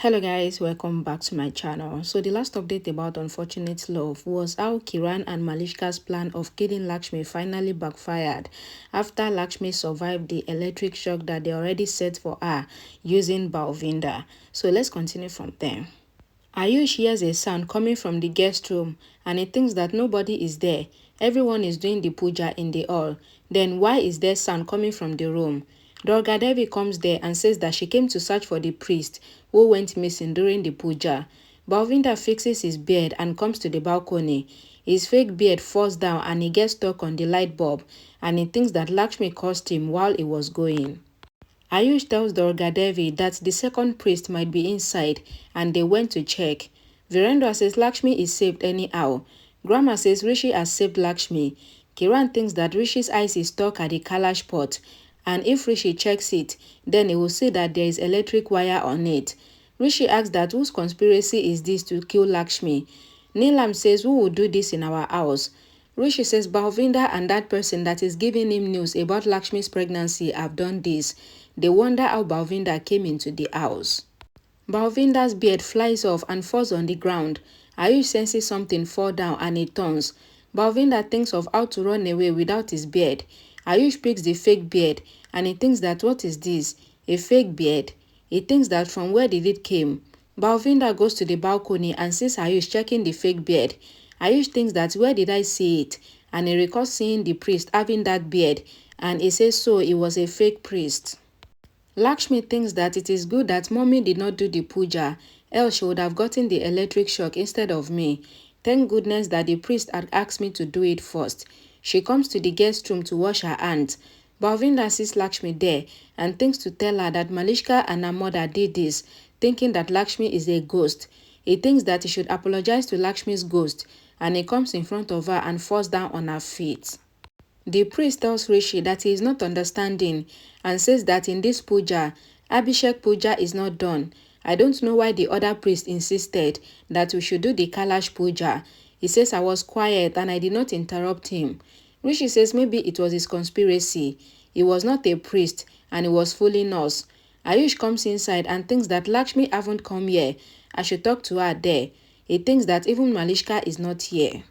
Hello guys, welcome back to my channel. So the last update about Unfortunate Love was how Kiran and Malishka's plan of killing Lakshmi finally backfired after Lakshmi survived the electric shock that they already set for her using Balvinda. So let's continue from there. Ayush hears a sound coming from the guest room and he thinks that nobody is there. Everyone is doing the puja in the hall. Then why is there sound coming from the room? Durga Devi comes there and says that she came to search for the priest who went missing during the puja. Balvinda fixes his beard and comes to the balcony. His fake beard falls down and he gets stuck on the light bulb and he thinks that Lakshmi caused him while he was going. Ayush tells Durga Devi that the second priest might be inside and they went to check. Virendra says Lakshmi is saved anyhow. Grandma says Rishi has saved Lakshmi. Kiran thinks that Rishi's eyes is stuck at the Kalash pot and if Rishi checks it, then he will see that there is electric wire on it. Rishi asks that whose conspiracy is this to kill Lakshmi? Neelam says who will do this in our house? Rishi says Balvinda and that person that is giving him news about Lakshmi's pregnancy have done this. They wonder how Balvinda came into the house. Balvinda's beard flies off and falls on the ground. Ayush senses something fall down and he turns. Balvinda thinks of how to run away without his beard. Ayush picks the fake beard and he thinks that what is this? A fake beard? He thinks that from where did it came? Balvinda goes to the balcony and sees Ayush checking the fake beard. Ayush thinks that where did I see it? And he recalls seeing the priest having that beard and he says so it was a fake priest. Lakshmi thinks that it is good that mommy did not do the puja, else she would have gotten the electric shock instead of me. Thank goodness that the priest had asked me to do it first. She comes to the guest room to wash her hands. Balvinda sees Lakshmi there and thinks to tell her that Malishka and her mother did this, thinking that Lakshmi is a ghost. He thinks that he should apologize to Lakshmi's ghost and he comes in front of her and falls down on her feet. The priest tells Rishi that he is not understanding and says that in this puja, Abhishek puja is not done. I don't know why the other priest insisted that we should do the Kalash puja. He says I was quiet and I did not interrupt him. Rishi says maybe it was his conspiracy. He was not a priest and he was fooling us. Ayush comes inside and thinks that Lakshmi haven't come here. I should talk to her there. He thinks that even Malishka is not here.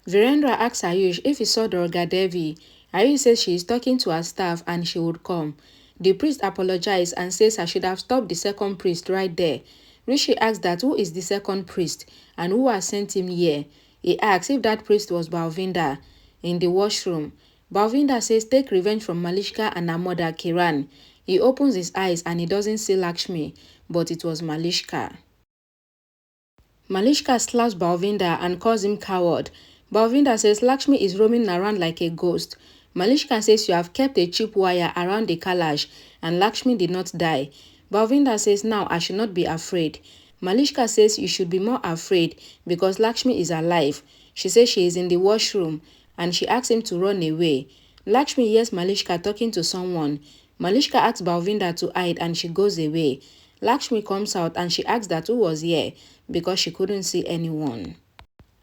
Virendra asks Ayush if he saw Durga Devi. Ayush says she is talking to her staff and she would come. The priest apologizes and says I should have stopped the second priest right there. Rishi asks that who is the second priest and who has sent him here. He asks if that priest was Balvinda in the washroom. Balvinda says take revenge from Malishka and her mother Kiran. He opens his eyes and he doesn't see Lakshmi, but it was Malishka. Malishka slaps Balvinda and calls him coward. Balvinda says Lakshmi is roaming around like a ghost. Malishka says you have kept a cheap wire around the Kalash and Lakshmi did not die. Balvinda says now I should not be afraid. Malishka says you should be more afraid because Lakshmi is alive. She says she is in the washroom and she asks him to run away. Lakshmi hears Malishka talking to someone. Malishka asks Balvinda to hide and she goes away. Lakshmi comes out and she asks that who was here because she couldn't see anyone.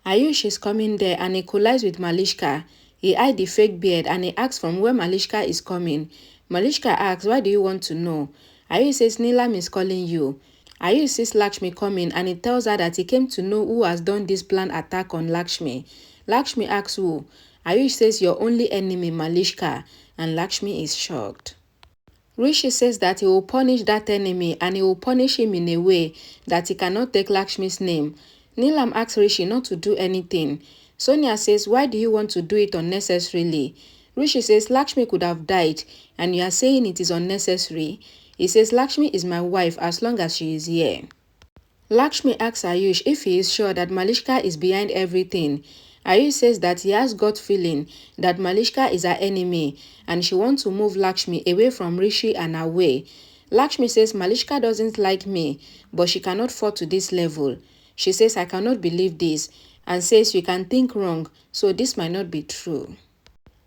Ayush is coming there and he collides with Malishka. He hides the fake beard and he asks from where Malishka is coming. Malishka asks, why do you want to know? Ayush says Neelam is calling you. Ayush sees Lakshmi coming and he tells her that he came to know who has done this planned attack on Lakshmi. Lakshmi asks who? Ayush says your only enemy Malishka and Lakshmi is shocked. Rishi says that he will punish that enemy and he will punish him in a way that he cannot take Lakshmi's name. Neelam asks Rishi not to do anything. Sonia says, why do you want to do it unnecessarily? Rishi says Lakshmi could have died and you are saying it is unnecessary. He says Lakshmi is my wife as long as she is here. Lakshmi asks Ayush if he is sure that Malishka is behind everything. Ayush says that he has gut feeling that Malishka is her enemy and she wants to move Lakshmi away from Rishi and away. Lakshmi says Malishka doesn't like me but she cannot fall to this level. She says I cannot believe this and says you can think wrong so this might not be true.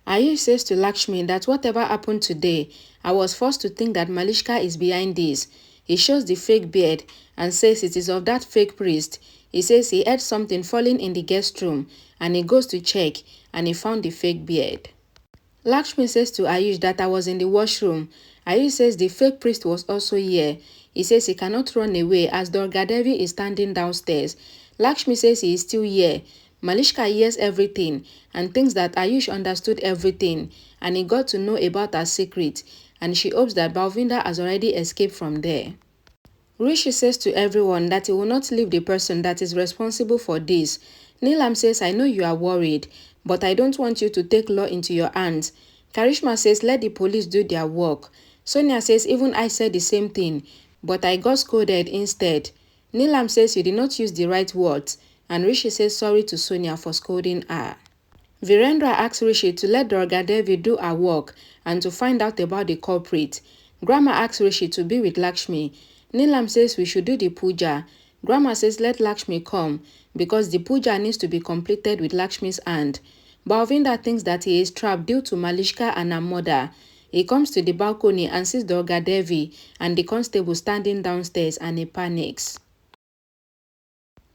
Ayush says to Lakshmi that whatever happened today, I was forced to think that Malishka is behind this. He shows the fake beard and says it is of that fake priest. He says he heard something falling in the guest room and he goes to check and he found the fake beard. Lakshmi says to Ayush that I was in the washroom. Ayush says the fake priest was also here. He says he cannot run away as Durga Devi is standing downstairs. Lakshmi says he is still here. Malishka hears everything and thinks that Ayush understood everything and he got to know about her secret, and she hopes that Balvinda has already escaped from there. Rishi says to everyone that he will not leave the person that is responsible for this. Neelam says, I know you are worried, but I don't want you to take law into your hands. Karishma says, let the police do their work. Sonia says, even I said the same thing, but I got scolded instead. Neelam says, you did not use the right words, and Rishi says sorry to Sonia for scolding her. Virendra asks Rishi to let Durga Devi do her work and to find out about the culprit. Grandma asks Rishi to be with Lakshmi. Neelam says we should do the puja. Grandma says let Lakshmi come because the puja needs to be completed with Lakshmi's hand. Balvinda thinks that he is trapped due to Malishka and her mother. He comes to the balcony and sees Durga Devi and the constable standing downstairs, and he panics.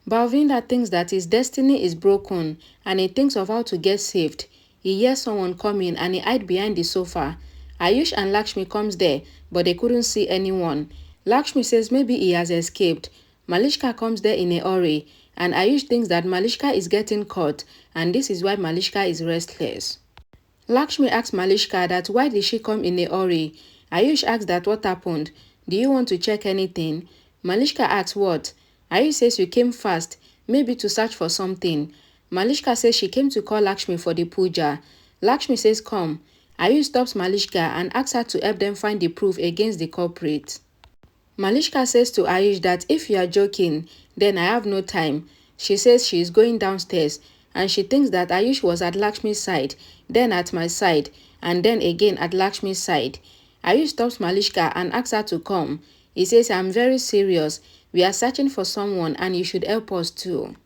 Balvinda thinks that his destiny is broken and he thinks of how to get saved. He hears someone coming and he hides behind the sofa. Ayush and Lakshmi comes there, but they couldn't see anyone. Lakshmi says maybe he has escaped. Malishka comes there in a hurry, and Ayush thinks that Malishka is getting caught, and this is why Malishka is restless. Lakshmi asks Malishka that why did she come in a hurry. Ayush asks that what happened. Do you want to check anything? Malishka asks what. Ayush says you came fast, maybe to search for something. Malishka says she came to call Lakshmi for the puja. Lakshmi says come. Ayush stops Malishka and asks her to help them find the proof against the culprit. Malishka says to Ayush that if you are joking, then I have no time. She says she is going downstairs and she thinks that Ayush was at Lakshmi's side, then at my side, and then again at Lakshmi's side. Ayush stops Malishka and asks her to come. He says, I'm very serious. We are searching for someone and you should help us too.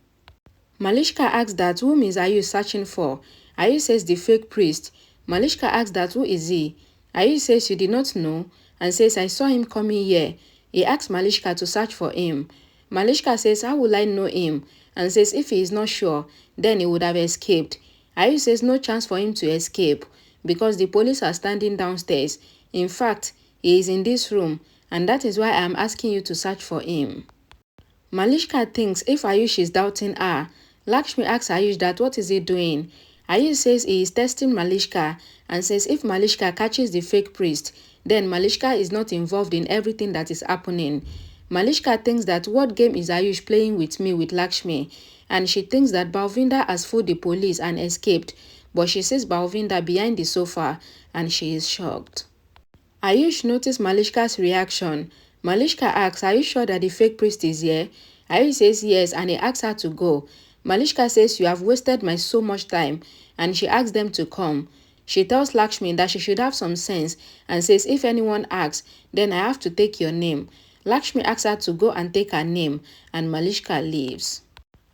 Malishka asks that whom is Ayush searching for? Ayush says the fake priest. Malishka asks that who is he? Ayush says you did not know and says I saw him coming here. He asks Malishka to search for him. Malishka says how will I know him? And says if he is not sure, then he would have escaped. Ayush says no chance for him to escape because the police are standing downstairs. In fact, he is in this room and that is why I am asking you to search for him. Malishka thinks if Ayush is doubting her. Lakshmi asks Ayush that what is he doing? Ayush says he is testing Malishka and says if Malishka catches the fake priest, then Malishka is not involved in everything that is happening. Malishka thinks that what game is Ayush playing with me with Lakshmi, and she thinks that Balvinda has fooled the police and escaped, but she sees Balvinda behind the sofa and she is shocked. Ayush noticed Malishka's reaction. Malishka asks, are you sure that the fake priest is here? Ayush says yes and he asks her to go. Malishka says you have wasted my so much time and she asks them to come. She tells Lakshmi that she should have some sense and says if anyone asks, then I have to take your name. Lakshmi asks her to go and take her name and Malishka leaves.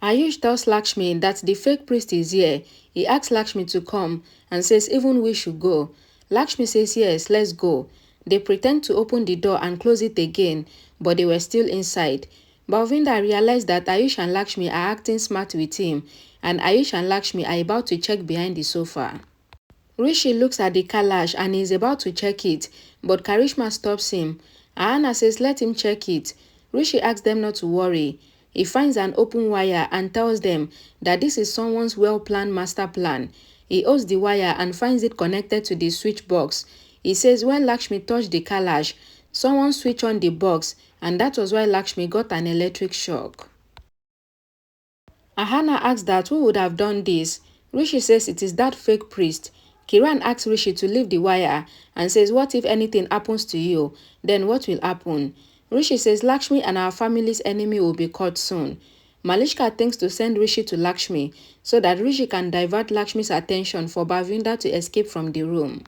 Ayush tells Lakshmi that the fake priest is here. He asks Lakshmi to come and says even we should go. Lakshmi says yes, let's go. They pretend to open the door and close it again, but they were still inside. Balvinda realized that Ayush and Lakshmi are acting smart with him, and Ayush and Lakshmi are about to check behind the sofa. Rishi looks at the Kalash and is about to check it, but Karishma stops him. Ahana says let him check it. Rishi asks them not to worry. He finds an open wire and tells them that this is someone's well-planned master plan. He holds the wire and finds it connected to the switch box. He says when Lakshmi touched the Kalash, someone switched on the box and that was why Lakshmi got an electric shock. Ahana asks that who would have done this. Rishi says it is that fake priest. Kiran asks Rishi to leave the wire and says what if anything happens to you, then what will happen? Rishi says Lakshmi and our family's enemy will be caught soon. Malishka thinks to send Rishi to Lakshmi so that Rishi can divert Lakshmi's attention for Balvinda to escape from the room.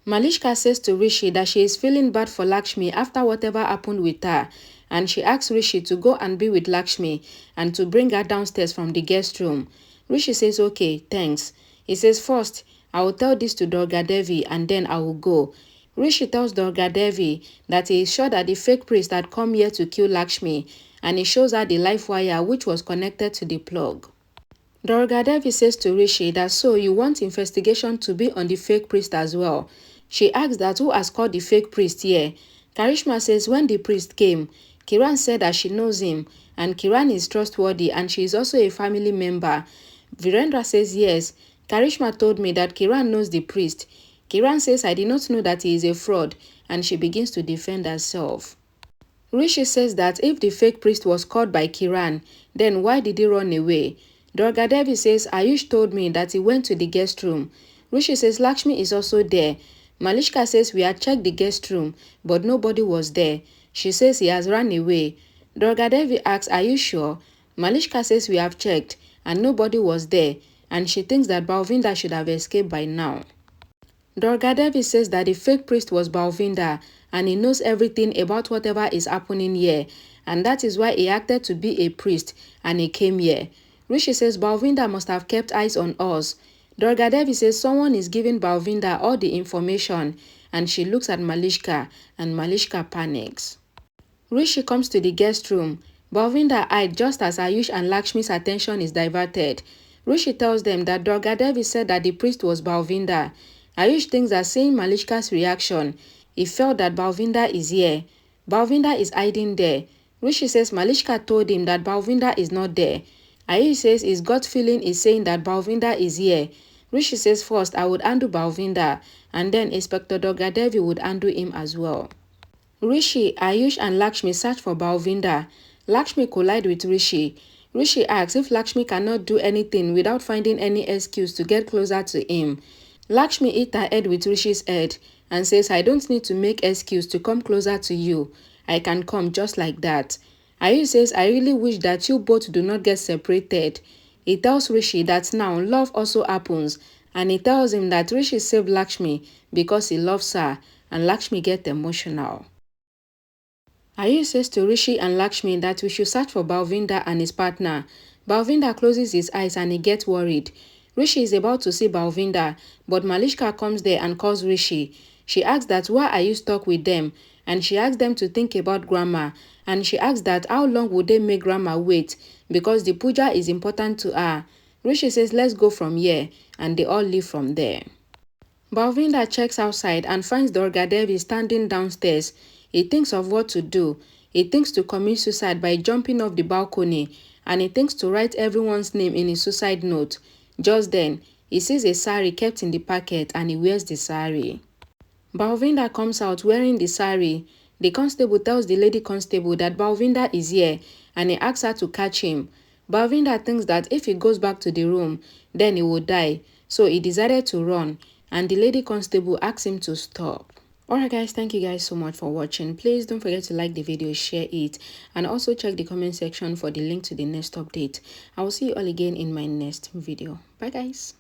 Malishka says to Rishi that she is feeling bad for Lakshmi after whatever happened with her, and she asks Rishi to go and be with Lakshmi and to bring her downstairs from the guest room. Rishi says okay, thanks. He says first, I will tell this to Durga Devi and then I will go. Rishi tells Durga Devi that he is sure that the fake priest had come here to kill Lakshmi, and he shows her the life wire which was connected to the plug. Durga Devi says to Rishi that so you want investigation to be on the fake priest as well. She asks that who has called the fake priest here. Karishma says when the priest came, Kiran said that she knows him and Kiran is trustworthy and she is also a family member. Virendra says yes. Karishma told me that Kiran knows the priest. Kiran says I did not know that he is a fraud and she begins to defend herself. Rishi says that if the fake priest was caught by Kiran, then why did he run away? Durga Devi says Ayush told me that he went to the guest room. Rishi says Lakshmi is also there. Malishka says we had checked the guest room, but nobody was there. She says he has run away. Durga Devi asks, are you sure? Malishka says we have checked and nobody was there, and she thinks that Balvinda should have escaped by now. Durga Devi says that the fake priest was Balvinda and he knows everything about whatever is happening here, and that is why he acted to be a priest and he came here. Rishi says Balvinda must have kept eyes on us. Durga Devi says someone is giving Balvinda all the information, and she looks at Malishka and Malishka panics. Rishi comes to the guest room. Balvinda eyed just as Ayush and Lakshmi's attention is diverted. Rishi tells them that Durga Devi said that the priest was Balvinda. Ayush thinks that seeing Malishka's reaction, he felt that Balvinda is here. Balvinda is hiding there. Rishi says Malishka told him that Balvinda is not there. Ayush says his gut feeling is saying that Balvinda is here. Rishi says first I would undo Balvinda and then Inspector Durga Devi would undo him as well. Rishi, Ayush and Lakshmi search for Balvinda. Lakshmi collide with Rishi. Rishi asks if Lakshmi cannot do anything without finding any excuse to get closer to him. Lakshmi hit her head with Rishi's head and says, I don't need to make excuse to come closer to you. I can come just like that. Ayush says, I really wish that you both do not get separated. He tells Rishi that now love also happens, and he tells him that Rishi saved Lakshmi because he loves her, and Lakshmi gets emotional. Ayush says to Rishi and Lakshmi that we should search for Balvinda and his partner. Balvinda closes his eyes and he gets worried. Rishi is about to see Balvinda, but Malishka comes there and calls Rishi. She asks that why are you stuck with them, and she asks them to think about Grandma, and she asks that how long would they make Grandma wait because the puja is important to her. Rishi says let's go from here, and they all leave from there. Balvinda checks outside and finds Durga Devi standing downstairs. He thinks of what to do. He thinks to commit suicide by jumping off the balcony, and he thinks to write everyone's name in his suicide note. Just then, he sees a sari kept in the packet and he wears the sari. Balvinda comes out wearing the sari. The constable tells the lady constable that Balvinda is here and he asks her to catch him. Balvinda thinks that if he goes back to the room, then he will die, so he decided to run, and the lady constable asks him to stop. Alright guys, thank you guys so much for watching. Please don't forget to like the video, share it, and also check the comment section for the link to the next update. I will see you all again in my next video. Bye guys.